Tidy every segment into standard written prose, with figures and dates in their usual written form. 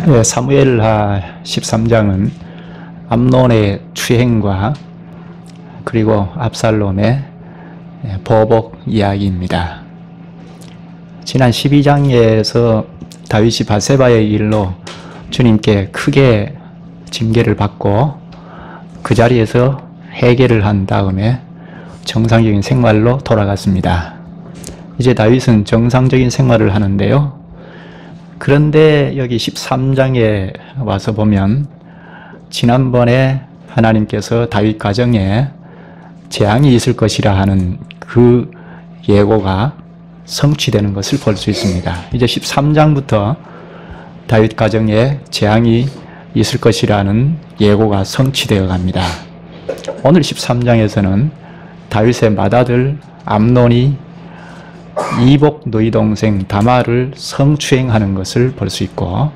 예, 사무엘하 13장은 암논의 추행과 그리고 압살롬의 보복 이야기입니다. 지난 12장에서 다윗이 밧세바의 일로 주님께 크게 징계를 받고 그 자리에서 회개를 한 다음에 정상적인 생활로 돌아갔습니다. 이제 다윗은 정상적인 생활을 하는데요. 그런데 여기 13장에 와서 보면 지난번에 하나님께서 다윗 가정에 재앙이 있을 것이라 하는 그 예고가 성취되는 것을 볼 수 있습니다. 이제 13장부터 다윗 가정에 재앙이 있을 것이라는 예고가 성취되어 갑니다. 오늘 13장에서는 다윗의 맏아들 암논이 이복 누이 동생 다말을 성추행하는 것을 볼 수 있고,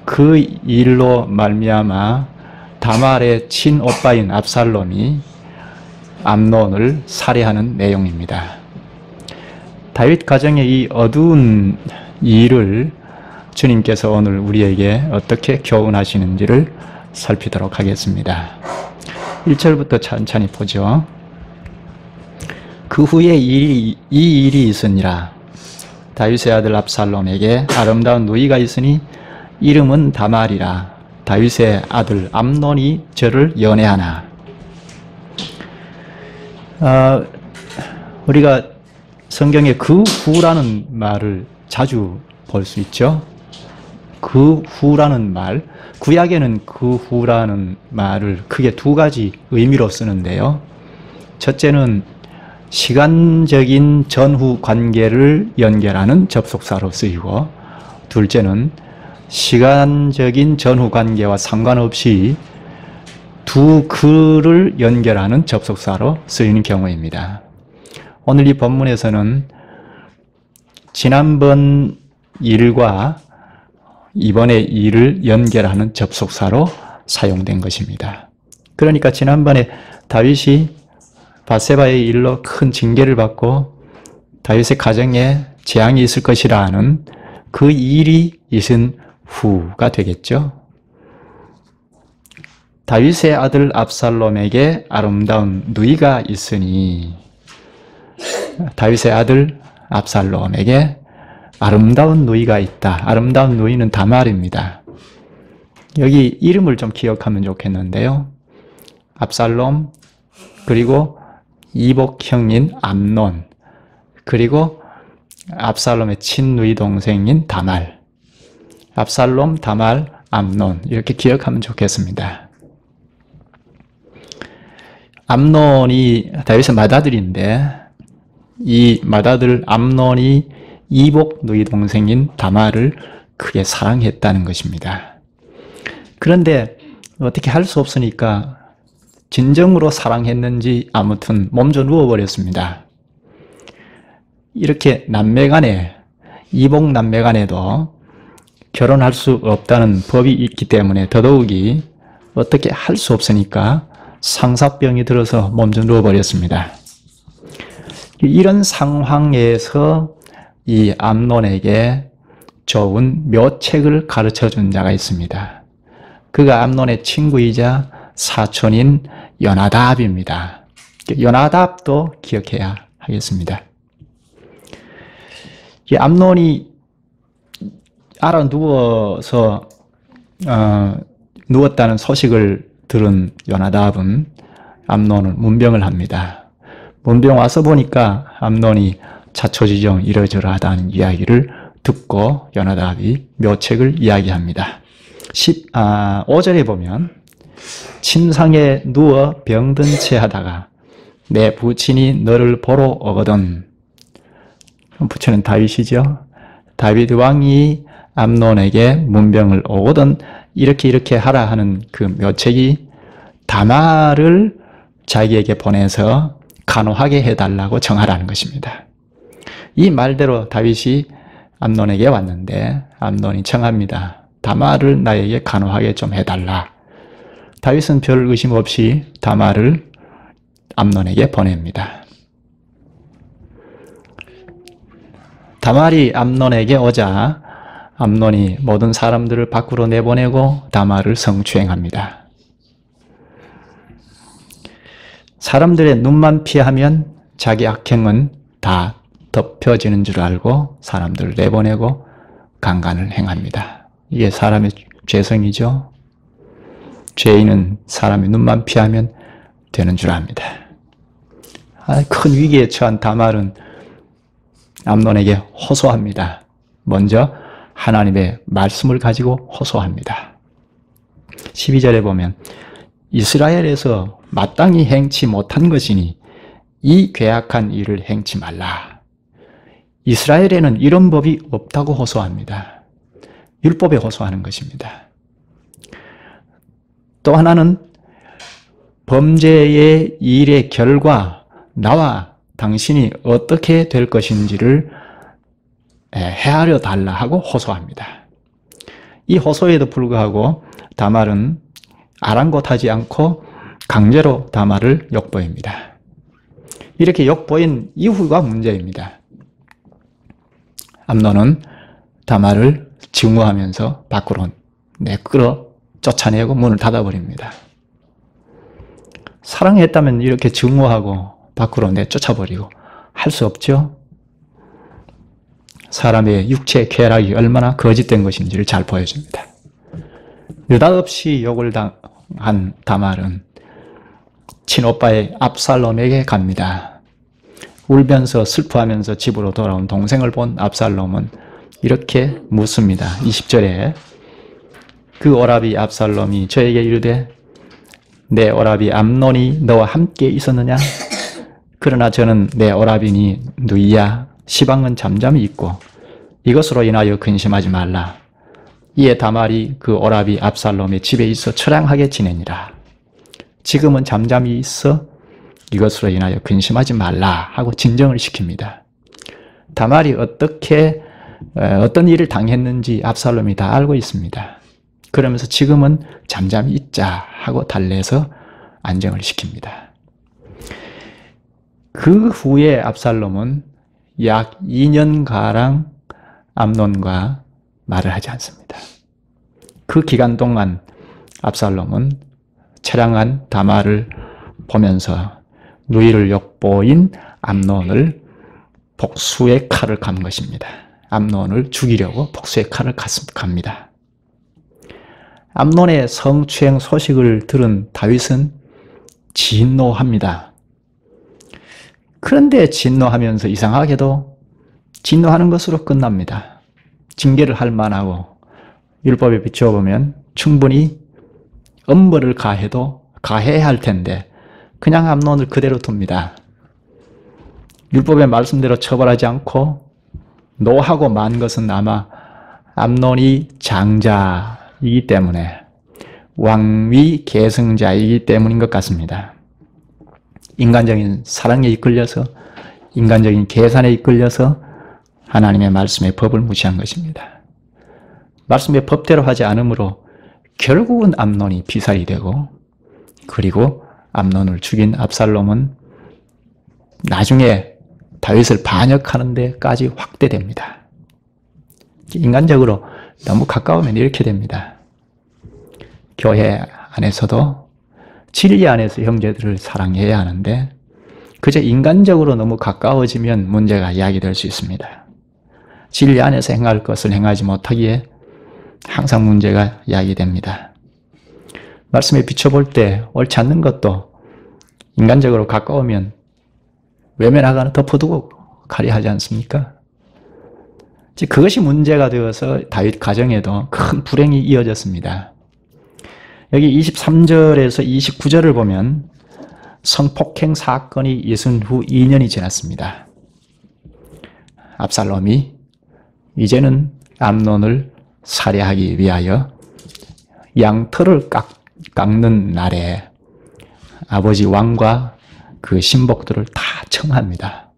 그 일로 말미암아 다말의 친오빠인 압살롬이 암논을 살해하는 내용입니다. 다윗 가정의 이 어두운 일을 주님께서 오늘 우리에게 어떻게 교훈하시는지를 살피도록 하겠습니다. 1절부터 천천히 보죠. 그 후에 이 일이 있으니라. 다윗의 아들 압살롬에게 아름다운 누이가 있으니 이름은 다말이라. 다윗의 아들 암논이 저를 연애하나. 우리가 성경에 그 후라는 말을 자주 볼 수 있죠. 그 후라는 말, 구약에는 그 후라는 말을 크게 두 가지 의미로 쓰는데요. 첫째는 시간적인 전후 관계를 연결하는 접속사로 쓰이고, 둘째는 시간적인 전후 관계와 상관없이 두 글을 연결하는 접속사로 쓰이는 경우입니다. 오늘 이 본문에서는 지난번 일과 이번의 일을 연결하는 접속사로 사용된 것입니다. 그러니까 지난번에 다윗이 밧세바의 일로 큰 징계를 받고 다윗의 가정에 재앙이 있을 것이라는 그 일이 있은 후가 되겠죠. 다윗의 아들 압살롬에게 아름다운 누이가 있으니, 다윗의 아들 압살롬에게 아름다운 누이가 있다. 아름다운 누이는 다말입니다. 여기 이름을 좀 기억하면 좋겠는데요. 압살롬, 그리고 이복 형인 암논, 그리고 압살롬의 친누이 동생인 다말. 압살롬, 다말, 암논, 이렇게 기억하면 좋겠습니다. 암논이 다윗의 맏아들인데 이 맏아들 암논이 이복 누이 동생인 다말을 크게 사랑했다는 것입니다. 그런데 어떻게 할 수 없으니까 진정으로 사랑했는지 아무튼 몸져 누워버렸습니다. 이렇게 남매간에, 이복 남매간에도 결혼할 수 없다는 법이 있기 때문에 더더욱이 어떻게 할 수 없으니까 상사병이 들어서 몸져 누워버렸습니다. 이런 상황에서 이 암논에게 좋은 묘책을 가르쳐준 자가 있습니다. 그가 암논의 친구이자 사촌인 요나답입니다. 요나답도 기억해야 하겠습니다. 이 암논이 알아 누워서 누웠다는 소식을 들은 요나답은 암논을 문병을 합니다. 문병 와서 보니까 암논이 자초지종 이러저러하다는 이야기를 듣고 요나답이 묘책을 이야기합니다. 5절에 보면 침상에 누워 병든 채 하다가 내 부친이 너를 보러 오거든. 부친은 다윗이죠. 다윗 왕이 암논에게 문병을 오거든 이렇게 하라 하는 그 묘책이 다말을 자기에게 보내서 간호하게 해달라고 정하라는 것입니다. 이 말대로 다윗이 암논에게 왔는데 암논이 청합니다. 다말을 나에게 간호하게 좀 해달라. 다윗은 별 의심 없이 다말을 암논에게 보냅니다. 다말이 암논에게 오자 암논이 모든 사람들을 밖으로 내보내고 다말을 성추행합니다. 사람들의 눈만 피하면 자기 악행은 다 덮여지는 줄 알고 사람들을 내보내고 강간을 행합니다. 이게 사람의 죄성이죠. 죄인은 사람의 눈만 피하면 되는 줄 압니다. 큰 위기에 처한 다말은 암논에게 호소합니다. 먼저 하나님의 말씀을 가지고 호소합니다. 12절에 보면 이스라엘에서 마땅히 행치 못한 것이니 이 괴악한 일을 행치 말라. 이스라엘에는 이런 법이 없다고 호소합니다. 율법에 호소하는 것입니다. 또 하나는 범죄의 일의 결과 나와 당신이 어떻게 될 것인지를 헤아려 달라 하고 호소합니다. 이 호소에도 불구하고 다말은 아랑곳하지 않고 강제로 다말을 욕보입니다. 이렇게 욕보인 이후가 문제입니다. 암논은 다말을 증오하면서 밖으로 끌어 쫓아내고 문을 닫아버립니다. 사랑했다면 이렇게 증오하고 밖으로 내쫓아버리고 할 수 없죠. 사람의 육체 쾌락이 얼마나 거짓된 것인지를 잘 보여줍니다. 느닷없이 욕을 당한 다말은 친오빠의 압살롬에게 갑니다. 울면서 슬퍼하면서 집으로 돌아온 동생을 본 압살롬은 이렇게 묻습니다. 20절에 그 오라비 압살롬이 저에게 이르되 내 오라비 암논이 너와 함께 있었느냐? 그러나 저는 내 오라비니 누이야 시방은 잠잠히 있고 이것으로 인하여 근심하지 말라. 이에 다말이 그 오라비 압살롬의 집에 있어 처량하게 지내니라. 지금은 잠잠히 있어 이것으로 인하여 근심하지 말라 하고 진정을 시킵니다. 다말이 어떤 일을 당했는지 압살롬이 다 알고 있습니다. 그러면서 지금은 잠잠히 있자 하고 달래서 안정을 시킵니다. 그 후에 압살롬은 약 2년가량 암논과 말을 하지 않습니다. 그 기간 동안 압살롬은 처량한 다말을 보면서 누이를 욕보인 암논을 복수의 칼을 간 것입니다. 암논을 죽이려고 복수의 칼을 갑니다. 암논의 성추행 소식을 들은 다윗은 진노합니다. 그런데 진노하면서 이상하게도 진노하는 것으로 끝납니다. 징계를 할 만하고 율법에 비추어 보면 충분히 엄벌을 가해야 할 텐데 그냥 암논을 그대로 둡니다. 율법의 말씀대로 처벌하지 않고 노하고 만 것은 아마 암논이 장자이기 때문에 왕위 계승자이기 때문인 것 같습니다. 인간적인 사랑에 이끌려서 인간적인 계산에 이끌려서 하나님의 말씀의 법을 무시한 것입니다. 말씀의 법대로 하지 않으므로 결국은 암논이 피살이 되고 그리고 암논을 죽인 압살롬은 나중에 다윗을 반역하는 데까지 확대됩니다. 인간적으로 너무 가까우면 이렇게 됩니다. 교회 안에서도 진리 안에서 형제들을 사랑해야 하는데 그저 인간적으로 너무 가까워지면 문제가 야기될 수 있습니다. 진리 안에서 행할 것을 행하지 못하기에 항상 문제가 야기됩니다. 말씀에 비춰볼 때 옳지 않는 것도 인간적으로 가까우면 외면하거나 덮어두고 가리하지 않습니까? 그것이 문제가 되어서 다윗 가정에도 큰 불행이 이어졌습니다. 여기 23절에서 29절을 보면 성폭행 사건이 있은 후 2년이 지났습니다. 압살롬이 이제는 암논을 살해하기 위하여 양털을 깎는 날에 아버지 왕과 그 신복들을 다 청합니다.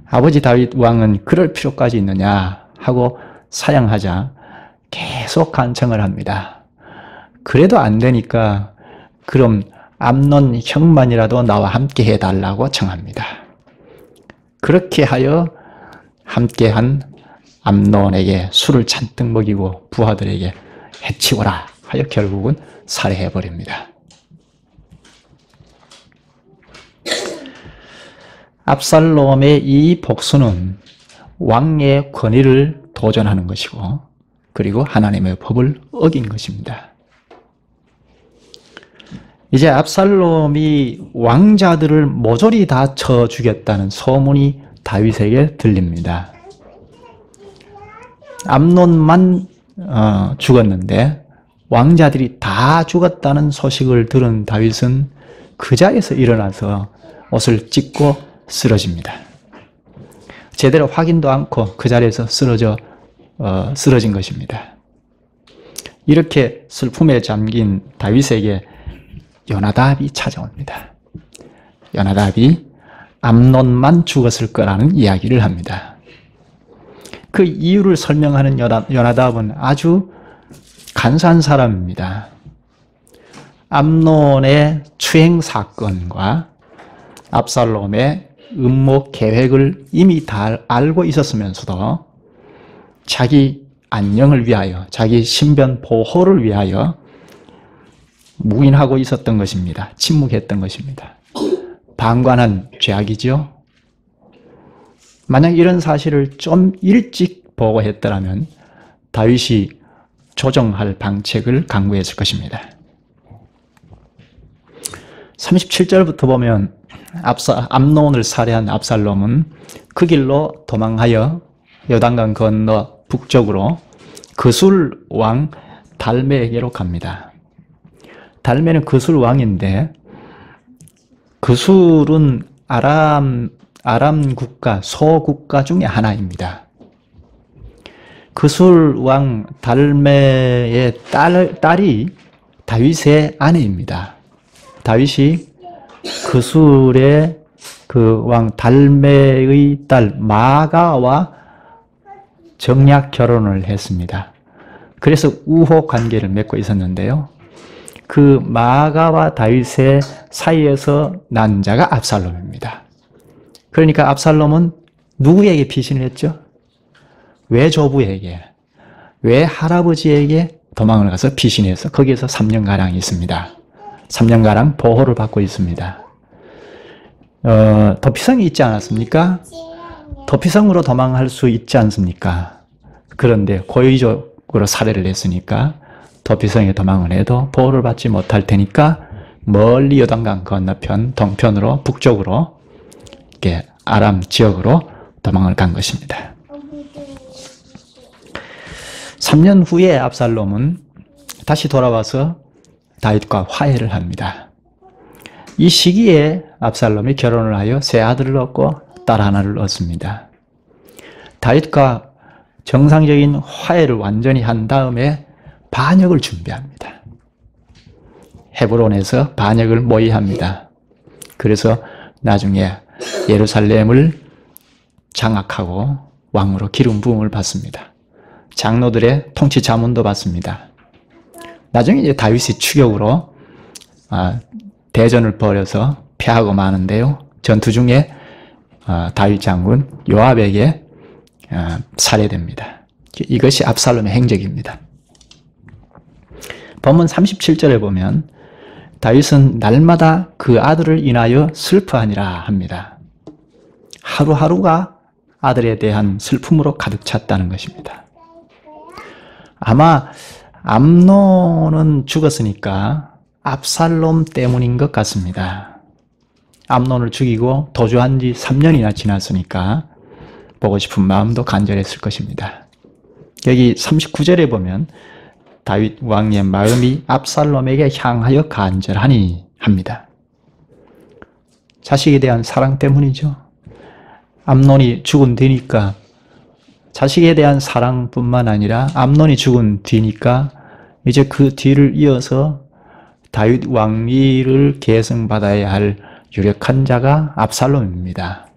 아버지 다윗 왕은 그럴 필요까지 있느냐 하고 사양하자 계속 간청을 합니다. 그래도 안 되니까 그럼 암논 형만이라도 나와 함께 해달라고 청합니다. 그렇게 하여 함께한 암논에게 술을 잔뜩 먹이고 부하들에게 해치워라 하여 결국은 살해해버립니다. 압살롬의 이 복수는 왕의 권위를 도전하는 것이고 그리고 하나님의 법을 어긴 것입니다. 이제 압살롬이 왕자들을 모조리 다 쳐 죽였다는 소문이 다윗에게 들립니다. 암논만 죽었는데 왕자들이 다 죽었다는 소식을 들은 다윗은 그 자리에서 일어나서 옷을 찢고 쓰러집니다. 제대로 확인도 않고 그 자리에서 쓰러진 것입니다. 이렇게 슬픔에 잠긴 다윗에게 요나답이 찾아옵니다. 요나답이 암논만 죽었을 거라는 이야기를 합니다. 그 이유를 설명하는 요나답은 아주 간사한 사람입니다. 암논의 추행 사건과 압살롬의 음모 계획을 이미 다 알고 있었으면서도 자기 안녕을 위하여, 자기 신변 보호를 위하여 묵인하고 있었던 것입니다. 침묵했던 것입니다. 방관한 죄악이죠. 만약 이런 사실을 좀 일찍 보고했더라면 다윗이 조정할 방책을 강구했을 것입니다. 37절부터 보면 암논을 살해한 압살롬은 그 길로 도망하여 요단강 건너 북쪽으로 그술 왕 달메에게로 갑니다. 달메는 그술 왕인데 그술은 아람 국가, 소국가 중에 하나입니다. 그술 왕 달메의 딸이 다윗의 아내입니다. 다윗이 그술의 그 왕 달메의 딸 마가와 정략 결혼을 했습니다. 그래서 우호 관계를 맺고 있었는데요. 그 마가와 다윗의 사이에서 난 자가 압살롬입니다. 그러니까 압살롬은 누구에게 피신을 했죠? 외조부에게, 외할아버지에게 도망을 가서 피신해서 거기에서 3년가량 있습니다. 3년가량 보호를 받고 있습니다. 도피성이 있지 않았습니까? 도피성으로 도망할 수 있지 않습니까? 그런데 고의적으로 살해를 했으니까 도피성에 도망을 해도 보호를 받지 못할 테니까 멀리 요단강 건너편 동편으로 북쪽으로 이렇게 아람 지역으로 도망을 간 것입니다. 3년 후에 압살롬은 다시 돌아와서 다윗과 화해를 합니다. 이 시기에 압살롬이 결혼을 하여 세 아들을 얻고 딸 하나를 얻습니다. 다윗과 정상적인 화해를 완전히 한 다음에 반역을 준비합니다. 헤브론에서 반역을 모의합니다. 그래서 나중에 예루살렘을 장악하고 왕으로 기름 부음을 받습니다. 장로들의 통치 자문도 받습니다. 나중에 이제 다윗이 추격으로 대전을 벌여서 패하고 마는데요. 전투 중에 다윗 장군 요압에게 살해됩니다. 이것이 압살롬의 행적입니다. 본문 37절에 보면 다윗은 날마다 그 아들을 인하여 슬퍼하니라 합니다. 하루하루가 아들에 대한 슬픔으로 가득 찼다는 것입니다. 아마 암논은 죽었으니까 압살롬 때문인 것 같습니다. 암논을 죽이고 도주한 지 3년이나 지났으니까 보고 싶은 마음도 간절했을 것입니다. 여기 39절에 보면 다윗 왕의 마음이 압살롬에게 향하여 간절하니 합니다. 자식에 대한 사랑 때문이죠. 암논이 죽은 뒤니까 자식에 대한 사랑뿐만 아니라 암논이 죽은 뒤니까 이제 그 뒤를 이어서 다윗 왕위를 계승받아야 할 유력한 자가 압살롬입니다.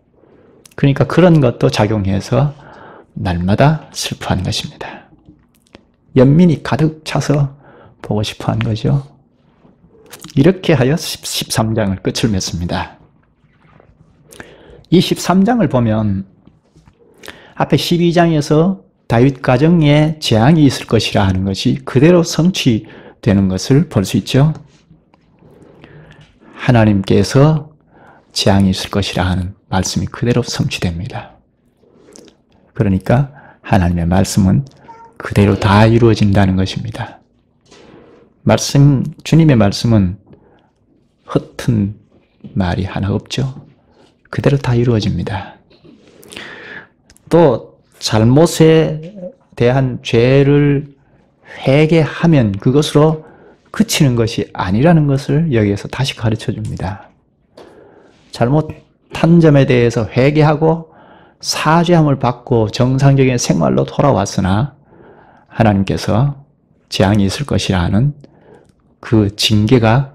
그러니까 그런 것도 작용해서 날마다 슬퍼하는 것입니다. 연민이 가득 차서 보고 싶어 한 거죠. 이렇게 하여 13장을 끝을 맺습니다. 이 13장을 보면 앞에 12장에서 다윗 가정에 재앙이 있을 것이라 하는 것이 그대로 성취되는 것을 볼 수 있죠. 하나님께서 재앙이 있을 것이라 하는 말씀이 그대로 성취됩니다. 그러니까 하나님의 말씀은 그대로 다 이루어진다는 것입니다. 주님의 말씀은 허튼 말이 하나 없죠. 그대로 다 이루어집니다. 또 잘못에 대한 죄를 회개하면 그것으로 그치는 것이 아니라는 것을 여기에서 다시 가르쳐 줍니다. 잘못한 점에 대해서 회개하고 사죄함을 받고 정상적인 생활로 돌아왔으나 하나님께서 재앙이 있을 것이라 하는 그 징계가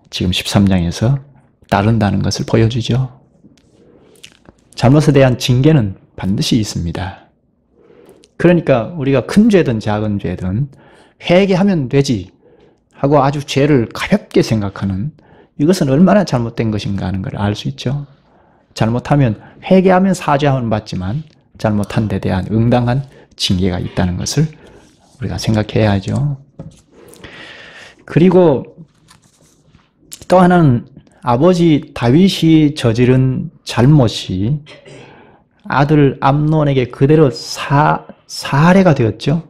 지금 13장에서 따른다는 것을 보여주죠. 잘못에 대한 징계는 반드시 있습니다. 그러니까 우리가 큰 죄든 작은 죄든 회개하면 되지 하고 아주 죄를 가볍게 생각하는 이것은 얼마나 잘못된 것인가 하는 걸 알 수 있죠. 잘못하면 회개하면 사죄함을 받지만 잘못한 데 대한 응당한 징계가 있다는 것을 우리가 생각해야 하죠. 그리고 또 하나는 아버지 다윗이 저지른 잘못이 아들 암논에게 그대로 사례가 되었죠.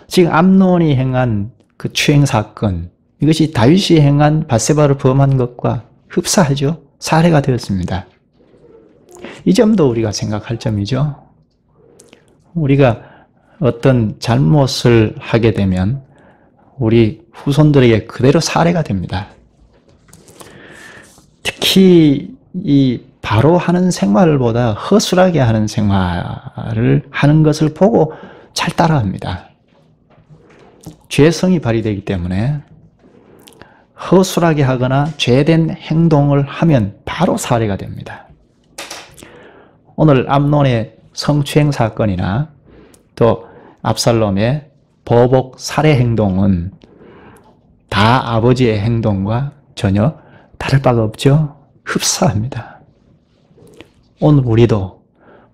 지금 암논이 행한 그 추행 사건, 이것이 다윗이 행한 밧세바를 범한 것과 흡사하죠. 사례가 되었습니다. 이 점도 우리가 생각할 점이죠. 우리가 어떤 잘못을 하게 되면 우리 후손들에게 그대로 사례가 됩니다. 특히 이 바로 하는 생활보다 허술하게 하는 생활을 하는 것을 보고 잘 따라합니다. 죄성이 발휘되기 때문에 허술하게 하거나 죄된 행동을 하면 바로 사례가 됩니다. 오늘 암논의 성추행 사건이나 또 압살롬의 보복 살해 행동은 다 아버지의 행동과 전혀 다를 바가 없죠. 흡사합니다. 오늘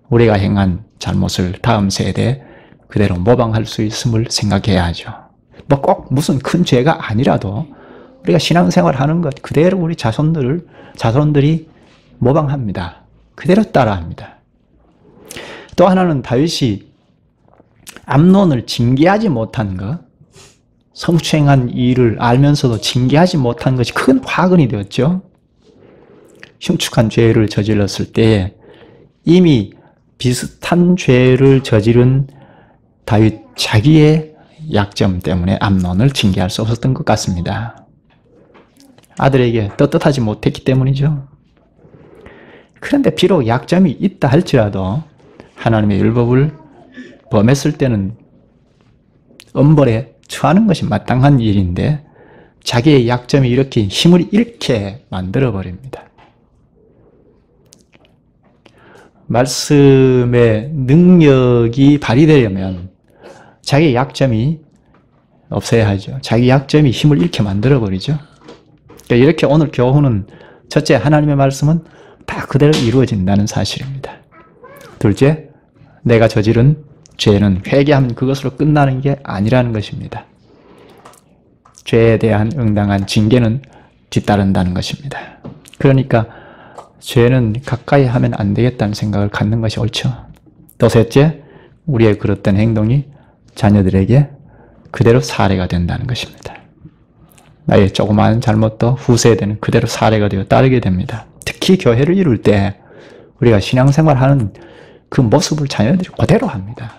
우리가 행한 잘못을 다음 세대에 그대로 모방할 수 있음을 생각해야 하죠. 뭐 꼭 무슨 큰 죄가 아니라도 우리가 신앙생활 하는 것 그대로 우리 자손들이 모방합니다. 그대로 따라합니다. 또 하나는 다윗이 암논을 징계하지 못한 것, 성추행한 일을 알면서도 징계하지 못한 것이 큰 화근이 되었죠. 흉측한 죄를 저질렀을 때에 이미 비슷한 죄를 저지른 다윗 자기의 약점 때문에 암논을 징계할 수 없었던 것 같습니다. 아들에게 떳떳하지 못했기 때문이죠. 그런데 비록 약점이 있다 할지라도 하나님의 율법을 범했을 때는 엄벌에 처하는 것이 마땅한 일인데 자기의 약점이 이렇게 힘을 잃게 만들어버립니다. 말씀의 능력이 발휘되려면 자기의 약점이 없어야 하죠. 자기 약점이 힘을 잃게 만들어버리죠. 이렇게 오늘 교훈은 첫째, 하나님의 말씀은 다 그대로 이루어진다는 사실입니다. 둘째, 내가 저지른 죄는 회개하면 그것으로 끝나는 게 아니라는 것입니다. 죄에 대한 응당한 징계는 뒤따른다는 것입니다. 그러니까 죄는 가까이 하면 안 되겠다는 생각을 갖는 것이 옳죠. 또 셋째, 우리의 그릇된 행동이 자녀들에게 그대로 사례가 된다는 것입니다. 나의 조그마한 잘못도 후세대는 그대로 사례가 되어 따르게 됩니다. 특히 교회를 이룰 때 우리가 신앙생활하는 그 모습을 자녀들이 그대로 합니다.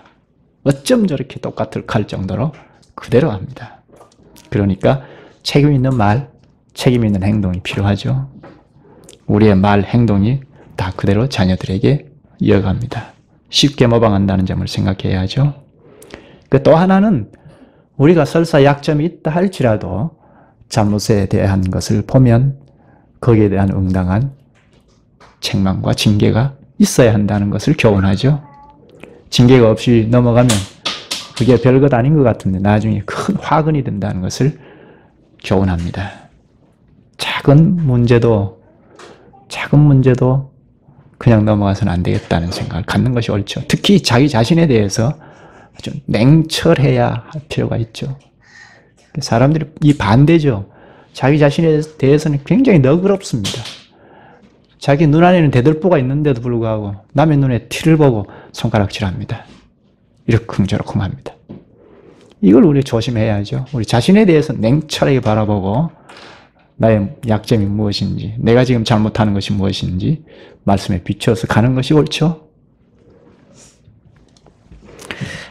어쩜 저렇게 똑같을까 할 정도로 그대로 합니다. 그러니까 책임 있는 말, 책임 있는 행동이 필요하죠. 우리의 말, 행동이 다 그대로 자녀들에게 이어갑니다. 쉽게 모방한다는 점을 생각해야 하죠. 또 하나는 우리가 설사 약점이 있다 할지라도 잘못에 대한 것을 보면 거기에 대한 응당한 책망과 징계가 있어야 한다는 것을 교훈하죠. 징계가 없이 넘어가면 그게 별것 아닌 것 같은데 나중에 큰 화근이 된다는 것을 교훈합니다. 작은 문제도 그냥 넘어가서는 안 되겠다는 생각을 갖는 것이 옳죠. 특히 자기 자신에 대해서 좀 냉철해야 할 필요가 있죠. 사람들이 이 반대죠. 자기 자신에 대해서는 굉장히 너그럽습니다. 자기 눈 안에는 대들보가 있는데도 불구하고 남의 눈에 티를 보고 손가락질합니다. 이러쿵저러쿵합니다. 이걸 우리 조심해야죠. 우리 자신에 대해서 냉철하게 바라보고 나의 약점이 무엇인지, 내가 지금 잘못하는 것이 무엇인지 말씀에 비춰서 가는 것이 옳죠.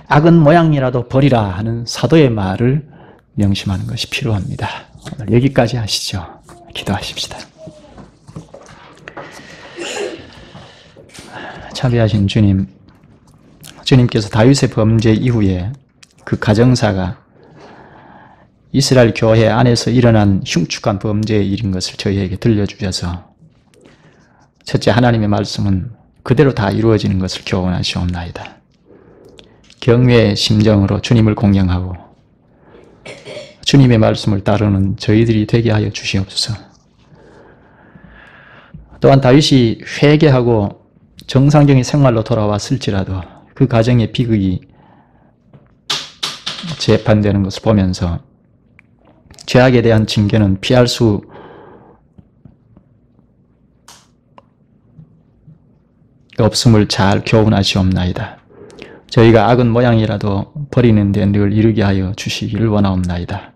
악은 모양이라도 버리라 하는 사도의 말을 명심하는 것이 필요합니다. 오늘 여기까지 하시죠. 기도하십시다. 자비하신 주님, 주님께서 다윗의 범죄 이후에 그 가정사가 이스라엘 교회 안에서 일어난 흉측한 범죄의 일인 것을 저희에게 들려주셔서 첫째, 하나님의 말씀은 그대로 다 이루어지는 것을 교훈하시옵나이다. 경외의 심정으로 주님을 공경하고 주님의 말씀을 따르는 저희들이 되게 하여 주시옵소서. 또한 다윗이 회개하고 정상적인 생활로 돌아왔을지라도 그 가정의 비극이 재판되는 것을 보면서 죄악에 대한 징계는 피할 수 없음을 잘 교훈하시옵나이다. 저희가 악은 모양이라도 버리는 데 늘 이르게 하여 주시기를 원하옵나이다.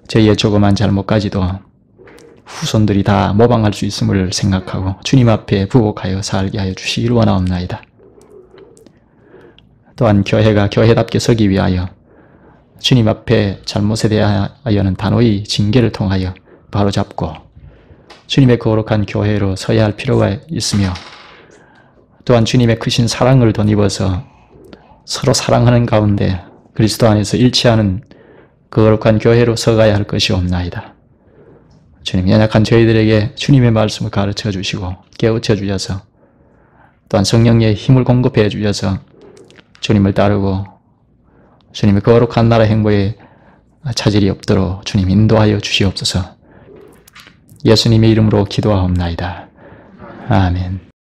저희의 조그만 잘못까지도 후손들이 다 모방할 수 있음을 생각하고 주님 앞에 부복하여 살게 하여 주시기를 원하옵나이다. 또한 교회가 교회답게 서기 위하여 주님 앞에 잘못에 대하여는 단호히 징계를 통하여 바로잡고 주님의 거룩한 교회로 서야 할 필요가 있으며, 또한 주님의 크신 사랑을 덧입어서 서로 사랑하는 가운데 그리스도 안에서 일치하는 거룩한 교회로 서가야 할 것이 없나이다. 주님, 연약한 저희들에게 주님의 말씀을 가르쳐 주시고 깨우쳐 주셔서 또한 성령의 힘을 공급해 주셔서 주님을 따르고 주님의 거룩한 나라 행보에 차질이 없도록 주님 인도하여 주시옵소서. 예수님의 이름으로 기도하옵나이다. 아멘.